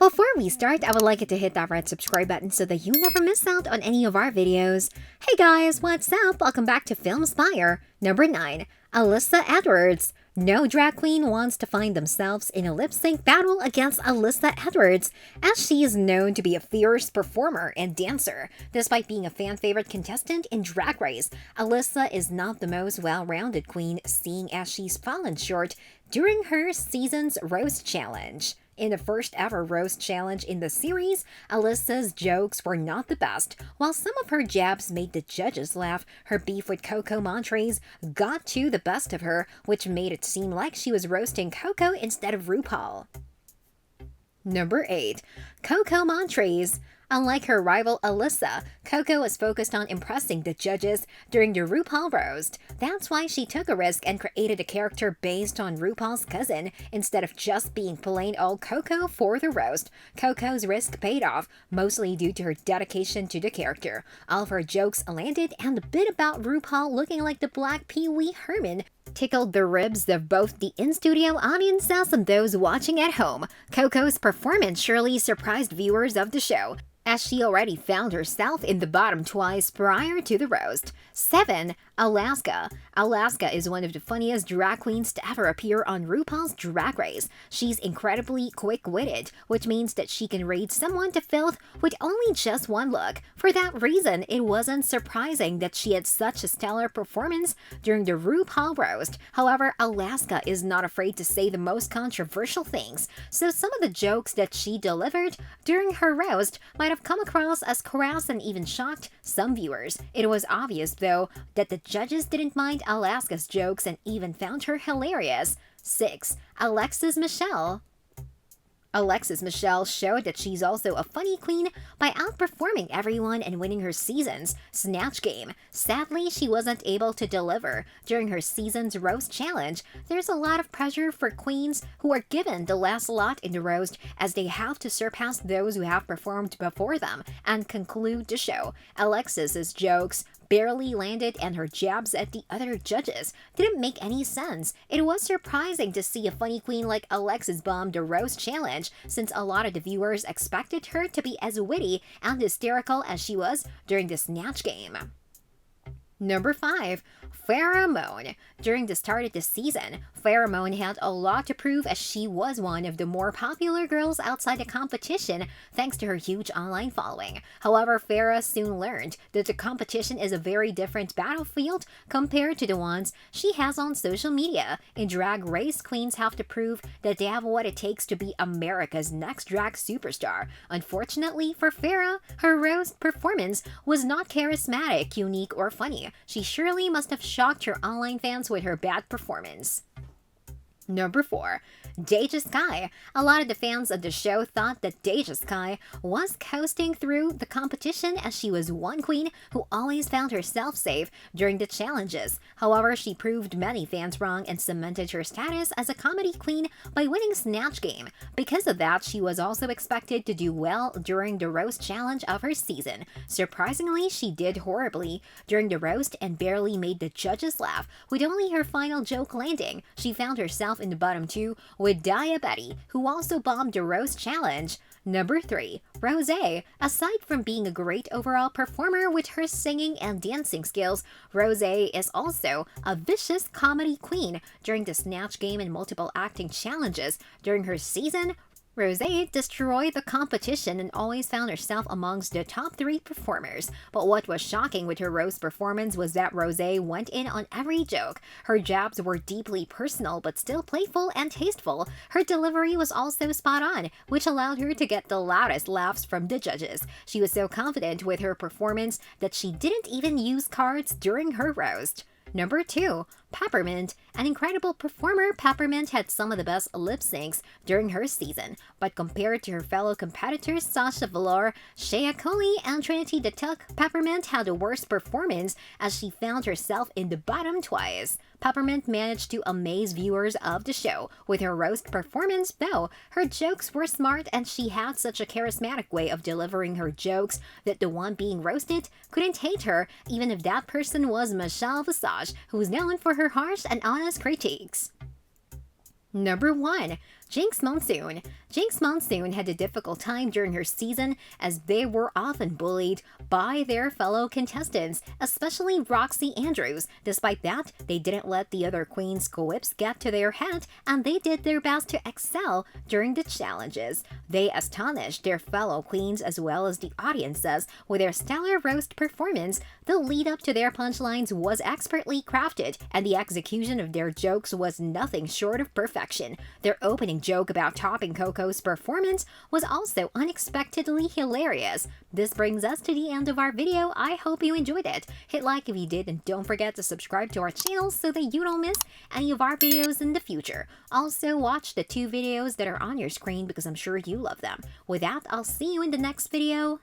Before we start, I would like you to hit that red subscribe button so that you never miss out on any of our videos. Hey guys, what's up? Welcome back to Film Spire. Number 9. Alyssa Edwards. No drag queen wants to find themselves in a lip-sync battle against Alyssa Edwards, as she is known to be a fierce performer and dancer. Despite being a fan-favorite contestant in Drag Race, Alyssa is not the most well-rounded queen, seeing as she's fallen short during her season's Roast Challenge. In the first ever roast challenge in the series, Alyssa's jokes were not the best. While some of her jabs made the judges laugh, her beef with Coco Montrese got to the best of her, which made it seem like she was roasting Coco instead of Rupaul. Number 8. Coco Montrese. Unlike her rival Alyssa, Coco was focused on impressing the judges during the RuPaul roast. That's why she took a risk and created a character based on RuPaul's cousin, instead of just being plain old Coco for the roast. Coco's risk paid off, mostly due to her dedication to the character. All of her jokes landed, and the bit about RuPaul looking like the Black Pee Wee Herman tickled the ribs of both the in-studio audiences and those watching at home. Coco's performance surely surprised viewers of the show, as she already found herself in the bottom twice prior to the roast. 7. Alaska. Alaska is one of the funniest drag queens to ever appear on RuPaul's Drag Race. She's incredibly quick-witted, which means that she can raid someone to filth with only just one look. For that reason, it wasn't surprising that she had such a stellar performance during the RuPaul roast. However, Alaska is not afraid to say the most controversial things, so some of the jokes that she delivered during her roast might have come across as crass and even shocked some viewers. It was obvious, though, that the judges didn't mind Alaska's jokes and even found her hilarious. 6. Alexis Michelle. Alexis Michelle showed that she's also a funny queen by outperforming everyone and winning her season's Snatch Game. Sadly, she wasn't able to deliver during her season's Roast Challenge. There's a lot of pressure for queens who are given the last lot in the roast, as they have to surpass those who have performed before them and conclude the show. Alexis's jokes barely landed, and her jabs at the other judges didn't make any sense. It was surprising to see a funny queen like Alexis bomb the Roast Challenge, since a lot of the viewers expected her to be as witty and hysterical as she was during the Snatch Game. Number 5. Pheromone. During the start of the season, Pheromone had a lot to prove, as she was one of the more popular girls outside the competition thanks to her huge online following. However, Farrah soon learned that the competition is a very different battlefield compared to the ones she has on social media. In Drag Race, queens have to prove that they have what it takes to be America's next drag superstar. Unfortunately for Farrah, her roast performance was not charismatic, unique, or funny. She surely must have shocked her online fans with her bad performance. Number 4. Deja Skye. A lot of the fans of the show thought that Deja Skye was coasting through the competition, as she was one queen who always found herself safe during the challenges. However, she proved many fans wrong and cemented her status as a comedy queen by winning Snatch Game. Because of that, she was also expected to do well during the roast challenge of her season. Surprisingly, she did horribly during the roast and barely made the judges laugh, with only her final joke landing. She found herself in the bottom 2 with Dia Betty, who also bombed the Roast Challenge. Number 3. Rosé. Aside from being a great overall performer with her singing and dancing skills, Rosé is also a vicious comedy queen. During the Snatch Game and multiple acting challenges during her season, Rosé destroyed the competition and always found herself amongst the top 3 performers. But what was shocking with her roast performance was that Rosé went in on every joke. Her jabs were deeply personal but still playful and tasteful. Her delivery was also spot on, which allowed her to get the loudest laughs from the judges. She was so confident with her performance that she didn't even use cards during her roast. Number 2. Peppermint. An incredible performer, Peppermint had some of the best lip syncs during her season, but compared to her fellow competitors Sasha Velour, Shea Coulee, and Trinity the Tuck, Peppermint had the worst performance, as she found herself in the bottom twice. Peppermint managed to amaze viewers of the show with her roast performance, though. Her jokes were smart, and she had such a charismatic way of delivering her jokes that the one being roasted couldn't hate her, even if that person was Michelle Visage, who is known for her harsh and honest critiques. Number 1. Jinx Monsoon. Jinx Monsoon had a difficult time during her season as they were often bullied by their fellow contestants, especially Roxy Andrews. Despite that, they didn't let the other queens' quips get to their head, and they did their best to excel during the challenges. They astonished their fellow queens as well as the audiences with their stellar roast performance. The lead up to their punchlines was expertly crafted, and the execution of their jokes was nothing short of perfection. Their opening joke about topping Coco's performance was also unexpectedly hilarious. This brings us to the end of our video. I hope you enjoyed it. Hit like if you did, and don't forget to subscribe to our channel so that you don't miss any of our videos in the future. Also, watch the 2 videos that are on your screen because I'm sure you love them. With that, I'll see you in the next video.